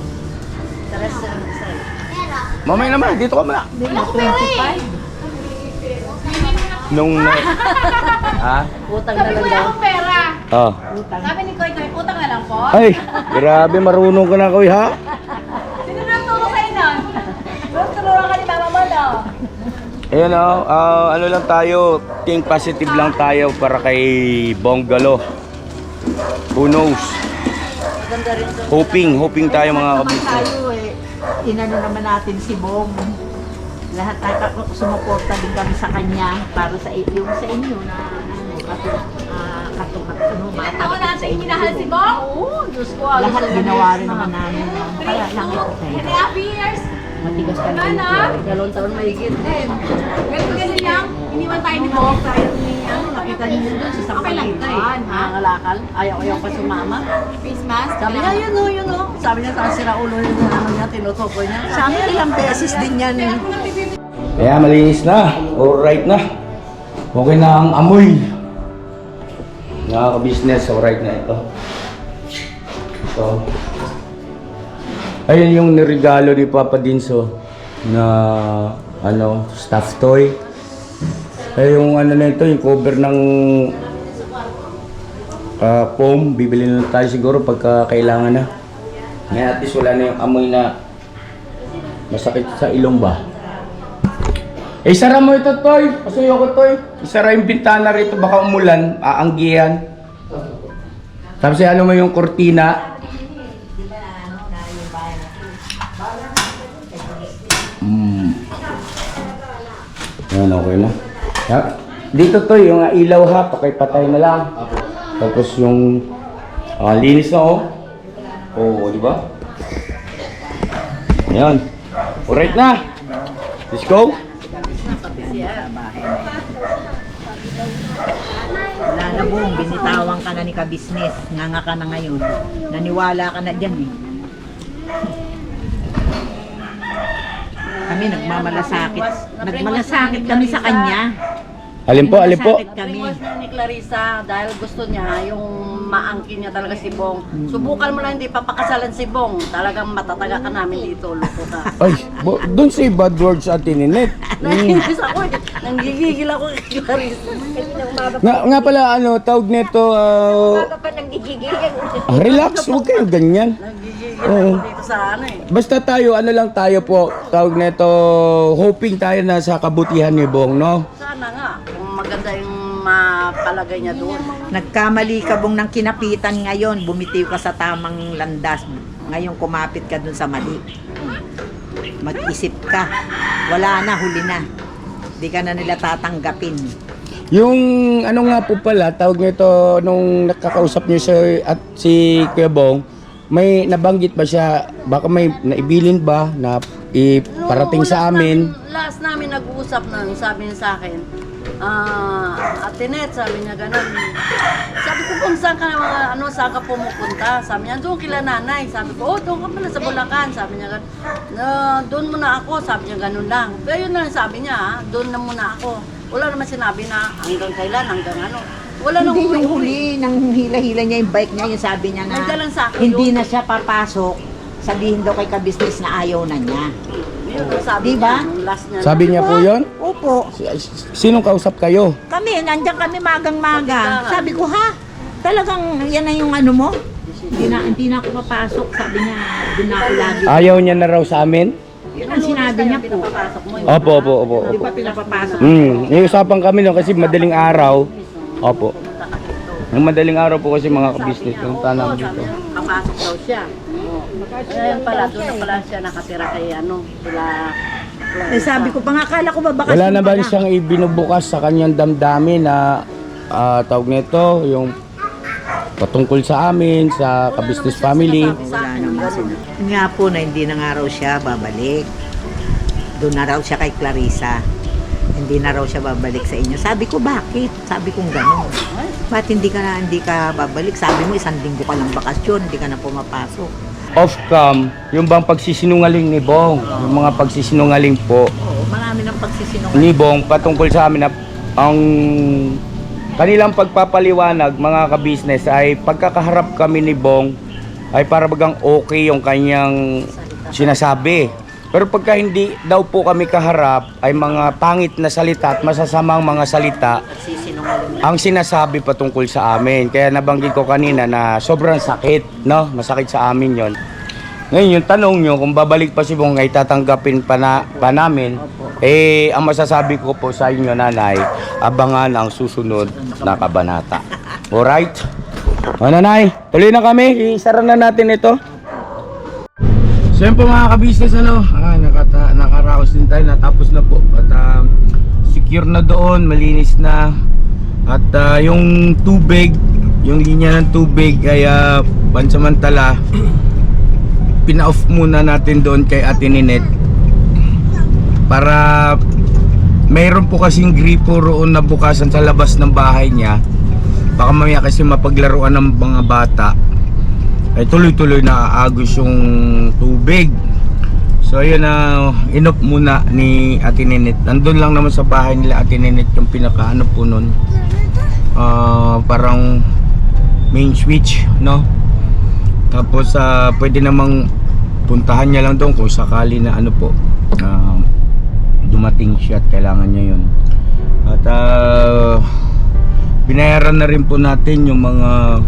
Taras sa isa. Pera. Mamaya naman, dito ka muna. Wala ko pera eh. Nung na... Ha? Utang na Sabi lang ko, wala daw. akong pera. Oh. Sabi ni Koy, utang na lang po. Ay, grabe, marunong ka na, Koy, ha? Sino nang tulong kayo nun? Tulungan ka ni Mama mo, no? Ayan ano lang tayo, think positive lang tayo para kay Bonggalo. Who knows? Ganda rin doon. Hoping tayo mga Naman kabisnes. tayo eh. inano naman natin si Bong. Lahat tayo sumuporta din kami sa kanya para sa yung sa inyo na Ako natin minahal si Bong? Oo, Diyos ko. lahat ginawa rin naman namin. Kaya lang ito Happy happy years! matigas ka na Nana! Dalawang taon mahigit din. Ganun lang. Iniwan tayo ni Bong. Tayo ni Nakita niyo doon sa Okay lang yan, ha? Nangangalakal. Ayaw pa sumama. Face mask. Sabi niya, yun o. Sabi niya, saan sila ulo yun na ano niya, tinutukoy niya. Sa amin, ilang beses din yan eh. Kaya malinis na. Alright na. Okay na ang amoy. Nakaka-business. Alright na ito. Ito. Ayun yung niregalo ni Papa Dinso na stuffed toy. Ay yung na ito, yung cover ng foam. Bibili na tayo siguro pagka kailangan na. Ngayon at least wala na yung amoy na masakit sa ilong ba. Isara mo ito, Toy. Pasuyo ko, Toy. Isara yung bintana rito, baka umulan, aanggihan. Tapos ano mo yung kortina. Yan, okay na. Dito, Toy, yung ilaw ha, pakipatay na lang. Tapos yung linis na, oh. Oo, di ba? Ayan. Alright na. Let's go. Wala na Bong, binitawan ka na ni ka-business. Nga ka na ngayon. Naniwala ka na dyan eh. Kami nagmamalasakit. Nagmalasakit kami sa kanya. Alin po, alin po? Nagmalasakit kami. Request ni Clarissa dahil gusto niya yung maangkin niya talaga si Bong. Subukan mo lang hindi papakasalan si Bong. Talagang matataga ka namin dito, loko ka. Ay, doon say bad words at tininet. Nainis ako eh. Nanggigigil ako kay Clarissa. Nga pala, tawag nito, relax, huwag kayong ganyan. Nanggigigil ako dito sa ano eh. Basta tayo, lang tayo po, tawag nito, hoping tayo na sa kabutihan ni Bong, no? Sana nga, kung maganda yung mapalagay niya doon. Nagkamali ka Bong ng kinapitan ngayon. Bumitiw ka sa tamang landas. Ngayon kumapit ka dun sa mali. Mag-isip ka. Wala na, huli na. Di ka na nila tatanggapin. Yung nga po pala, tawag nito, nung nakakausap niyo si Kuya Bong, may nabanggit ba siya, baka may naibilin ba na iparating sa amin? Last namin nag-uusap nun, sabi niya sa akin, Ate Net, sabi niya ganun. Sabi ko, kung saan ka na, saan ka pumupunta? Sabi niya, doon kila nanay. Sabi ko, doon ka pala sa Bulacan. Sabi niya ganun, doon muna ako. Sabi niya ganun lang. Pero yun lang sabi niya, doon na muna ako. Wala naman sinabi na hanggang kailan, hanggang ano. Wala nang Hindi yung huli, nang hila-hila niya yung bike niya, yung sabi niya na Nandiyan lang sa akin hindi yun. na siya papasok. Sabihin daw kay ka-business na ayaw na niya. Yun ang sabi Diba? niya, nung last niya. Sabi niya po yon? Opo. Sinong kausap kayo? Kami, nandiyan kami magang-maga. Sabi ko, ha? Talagang yan na yung ano mo? Hindi na ako papasok. Sabi niya, doon na ako lagi. Ayaw niya na raw sa amin? Yun ang sinabi niya po. Pinapapasok mo. Opo. Di ba pinapapasok? Iusapan kami nun kasi madaling araw. Opo. Nung madaling araw po kasi mga ka-business yung tanam dito. Papasok daw siya. Ayun pala, doon na pala siya nakatira kay sila. Eh, sabi ko pa nga, akala ko ba bakasyon Wala na ba pala? siyang ibinubukas sa kanyang damdamin na tawag nito, yung patungkol sa amin, sa ka-business family? Wala naman sila. Nga po na hindi na nga raw siya babalik. Doon na raw siya kay Clarissa. Hindi na raw siya babalik sa inyo. Sabi ko, bakit? Sabi kong gano'n. Ba't hindi ka babalik? Sabi mo, 1 linggo ka lang bakasyon, hindi ka na pumapasok. Off-cam, yung bang pagsisinungaling ni Bong, yung mga pagsisinungaling po Oo, marami ng pagsisinungaling. ni Bong patungkol sa amin na ang kanilang pagpapaliwanag mga ka-business ay pagkakaharap kami ni Bong ay para bagang okay yung kanyang sinasabi. Pero pagka hindi daw po kami kaharap ay mga pangit na salita at masasamang mga salita Pagsisinungaling. ang sinasabi patungkol sa amin. Kaya nabanggit ko kanina na sobrang sakit, no? Masakit sa amin yon. Ngayon yung tanong nyo kung babalik pa si Bong ay tatanggapin pa namin, ang masasabi ko po sa inyo nanay, abangan ang susunod na kabanata. Alright? O nanay, tuloy na kami, isara na natin ito. So yun po mga ka-business, nakaraos din tayo, natapos na po. At secure na doon, malinis na. At yung tubig, yung linya ng tubig ay pansamantala pina-off muna natin doon kay Ate Ninette. Para mayroon po kasing gripo roon na bukasan sa labas ng bahay niya. Baka mamaya kasi mapaglaruan ng mga bata ay tuloy-tuloy na aagos yung tubig. So ayun na inop muna ni Ate Ninette. Nandun lang naman sa bahay nila Ate Ninette yung pinakaano po nun, parang main switch, no? Tapos pwede namang puntahan niya lang doon kung sakali na ano po, dumating siya at kailangan niya yun. At binayaran na rin po natin yung mga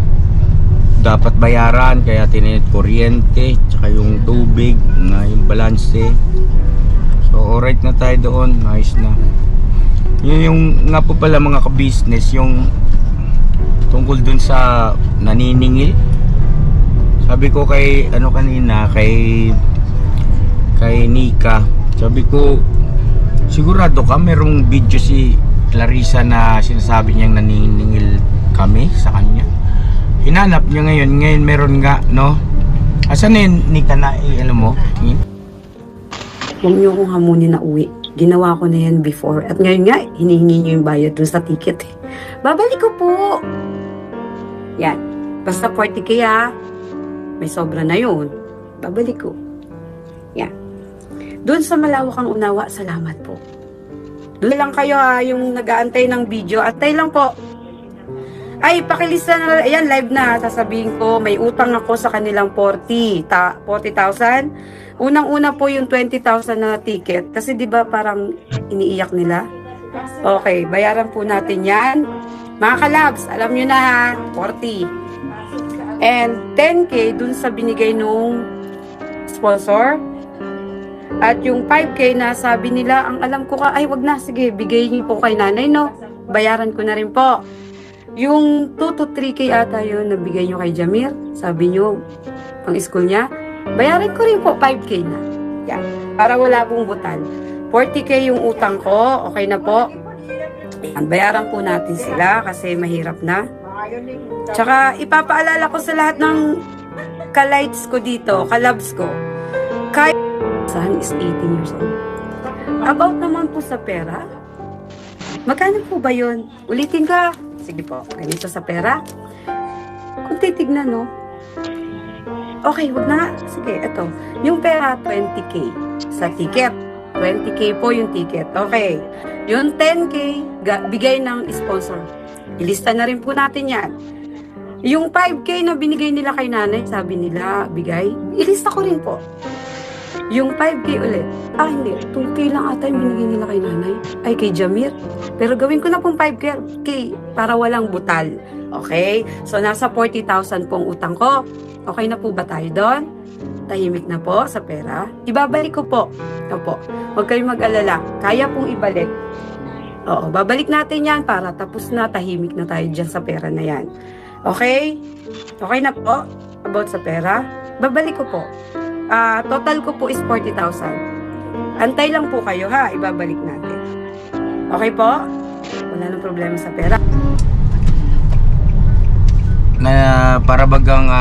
dapat bayaran, kaya tininit kuryente tsaka yung tubig na yung balanse. So alright na tayo doon, nice na. Yun yung nga po pala mga ka-business, yung tungkol dun sa naniningil. Sabi ko kay ano kanina, kay Nika, sabi ko sigurado ka merong video si Clarissa na sinasabi niyang naniningil kami sa kanya. Hinanap niya ngayon meron nga, no? Asan na yun, Nika, na ano mo? Huwag niyo akong hamunin na uwi. Ginawa ko na yan before. At ngayon nga, hinihingi niyo yung bayad dun sa ticket eh. Babalik ko po. Yan. Basta 40k ha. May sobra na yun. Babalik ko. Yan. Doon sa malawakang unawa, salamat po. Doon lang kayo ha, yung nag-aantay ng video. Antay lang po. Ay, pakilista na, ayan, live na. Sasabihin ko, may utang ako sa kanilang 40,000. Unang-una po yung 20,000 na ticket. Kasi di ba parang iniiyak nila? Okay, bayaran po natin yan. Mga kalabs, alam nyo na ha, 40. And 10k dun sa binigay nung sponsor. At yung 5k na sabi nila, ang alam ko ka, ay wag na, sige, bigay niyo po kay nanay, no? Bayaran ko na rin po. Yung 2 to 3k ata yun, nabigay nyo kay Jamir. Sabi nyo, pang school niya. Bayaran ko rin po, 5k na. Yan, para wala pong butal. 40k yung utang ko, okay na po. Yan, bayaran po natin sila kasi mahirap na. Tsaka ipapaalala ko sa lahat ng ka-lights ko dito, ka-loves ko. Kaya son is 18 years old. About naman po sa pera, magkano po ba yun? Ulitin ka. Sige po, ganito sa pera. Kung titignan, no? Okay, wag na nga. Sige, eto. Yung pera, 20k sa ticket. 20k po yung ticket. Okay. Yung 10k, bigay ng sponsor. Ilista na rin po natin yan. Yung 5k na binigay nila kay nanay, sabi nila, bigay. Ilista ko rin po. Yung 5k ulit. Ah, hindi. 2k lang ata yung binigay nila kay nanay. Ay, kay Jamir. Pero gawin ko na pong 5k para walang butal. Okay? So, nasa 40,000 pong utang ko. Okay na po ba tayo doon? Tahimik na po sa pera. Ibabalik ko po. Opo. Huwag kayong mag-alala. Kaya pong ibalik. Oo, babalik natin yan para tapos na, tahimik na tayo dyan sa pera na yan. Okay? Okay na po? About sa pera? Babalik ko po. Total ko po is 40,000. Antay lang po kayo ha, ibabalik natin. Okay po? Wala nang problema sa pera. Na para bagang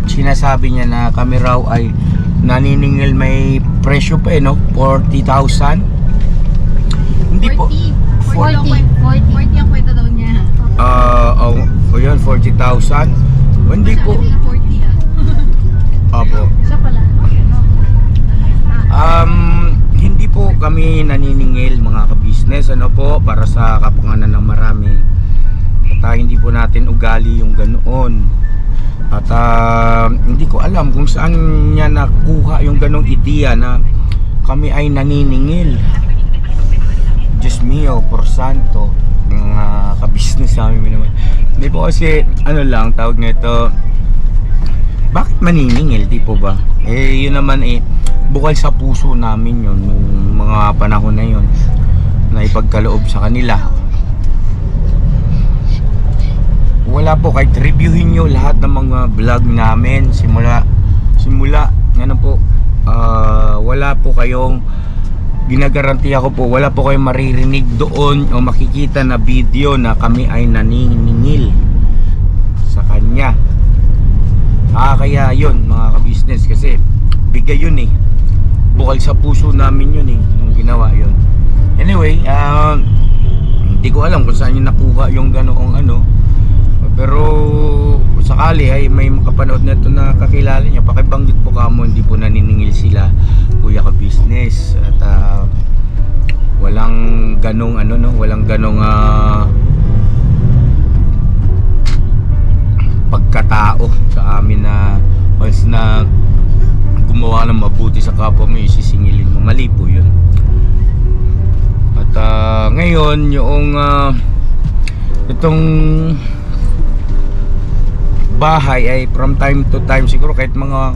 sinasabi niya na kami raw ay naniningil, may presyo pa no? 40,000. Hindi po. 40 ang kwenta daw niya. O yun, 40,000. Hindi po. 40 Opo. Isa pala. Hindi po kami naniningil mga ka-business, ano po, para sa kapanganan ng marami. At hindi po natin ugali yung ganoon. At hindi ko alam kung saan niya nakuha yung ganong ideya na kami ay naniningil. Diyos mio, por santo, mga ka-business namin naman. Hindi po kasi, ano lang, tawag nito, bakit maniningil, di po ba? Eh, yun naman bukal sa puso namin yun, nung mga panahon na yun, na ipagkaloob sa kanila. Wala po, kahit reviewin nyo lahat ng mga vlog namin, simula ano po, wala po kayong ginagarantiya ko po, wala po kayong maririnig doon o makikita na video na kami ay naniningil sa kanya. Kaya yun mga ka-business, kasi bigay yun eh, bukal sa puso namin yun eh, yung ginawa yun. Anyway, hindi ko alam kung saan yung nakuha yung ganoong ano, pero sakali ay may makapanood na ito na kakilala niya, pakibanggit po kamo, hindi po naniningil sila kuya ka-business, at walang ganong ano no, walang ganong pagkatao sa amin na once na gumawa ng mabuti sa kapwa mo, isisingilin mo, mali po yun. At ngayon yung itong bahay ay from time to time, siguro kahit mga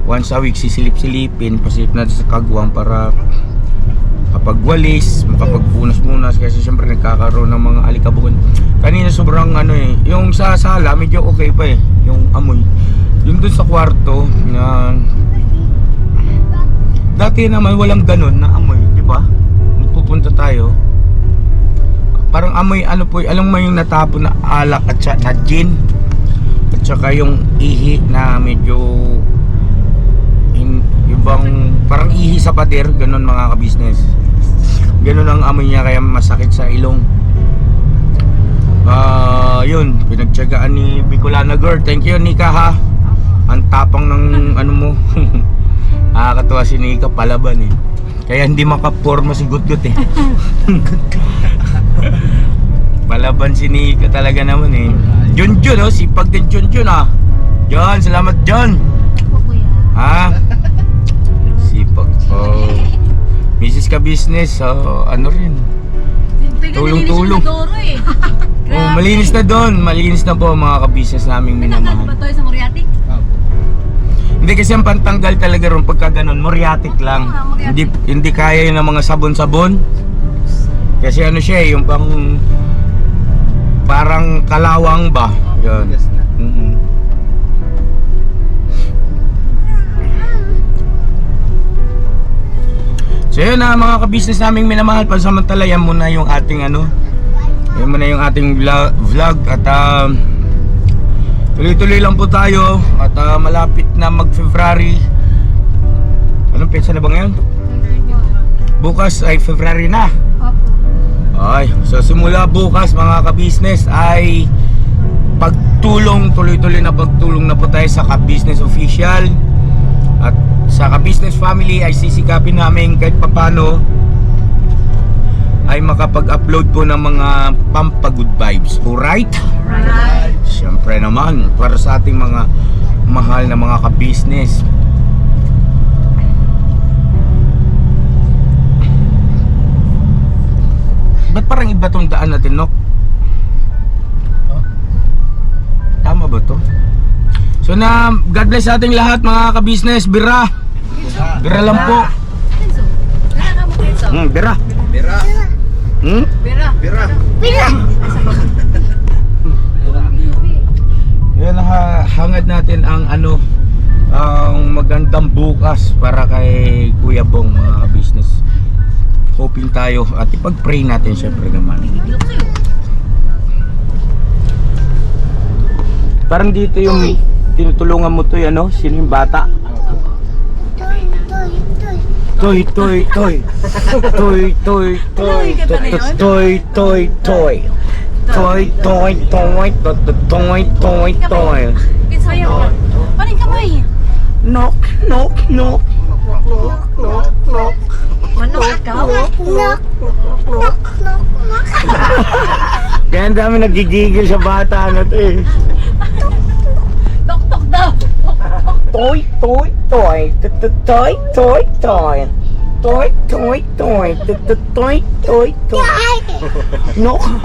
once a week sisilip-silipin, pasilip natin sa kagwang para kapag walis, makapagpunas-punas, kasi syempre nagkakaroon ng mga alikabukon. Kanina sobrang ano eh, yung sa sala medyo okay pa eh, yung amoy. Yung dun sa kwarto na dati naman walang ganun na amoy, di ba? Pupunta tayo, parang amoy ano po, alam mo yung natapon na alak at na gin, at saka yung ihi na medyo yung bang parang ihi sa pader, ganun mga ka-business. Ganun ang amoy niya, kaya masakit sa ilong. Yun, pinagtiyagaan ni Bicolana Girl. Thank you Nika ha, ang tapang ng ano mo. Nakakatuwa si Nika, palaban eh, kaya hindi makaporma si Gutgut eh. Palaban si Nika talaga naman eh. Junjun oh, sipag din Junjun ah. John, salamat John. Ha? Sipag. Oh. Mrs. ka-business, ano rin. Tulong-tulong. Oh, malinis na doon. Malinis na po mga ka-business naming minamahal. Ba to sa Moriatic? Hindi, kasi ang pantanggal talaga ron pagka ganun, moriatic lang. Hindi kaya yun ng mga sabon-sabon. Kasi ano siya eh, yung parang kalawang ba? Yun. So yun na mga ka-business naming minamahal, pansamantalayan muna yung ating ano, yun muna yung ating vlog at tuloy-tuloy lang po tayo at malapit na mag-February. Anong petsa na ba ngayon? Bukas ay February na. Ay, so simula bukas mga ka-business ay pagtulong, tuloy-tuloy na pagtulong na po tayo sa ka-business official. At sa ka-business family ay sisikapin namin kahit papano ay makapag-upload po ng mga pampagood vibes. Alright? Right. Siyempre naman, para sa ating mga mahal na mga ka-business. Ba't parang iba tong daan natin, Nok? Tama ba to? So na, God bless sa ating lahat mga ka-business. Bira! Bira lang po. Bira. Bira. Bira. Yan, hangad natin ang ano, ang magandang bukas para kay Kuya Bong mga business. Hoping tayo at ipag-pray natin syempre naman. Parang dito yung tinutulungan mo to, ano? Sino yung bata? Toy. Toy. Toy. Toy. Toy. Toy. Toy. Toy. Toy. Toy. Toy. It's ayaw. Paling kamay. Knock. Manok ikaw? Kaya ang dami nagigigil sa bata na to eh. Tok daw. Toy. Knock.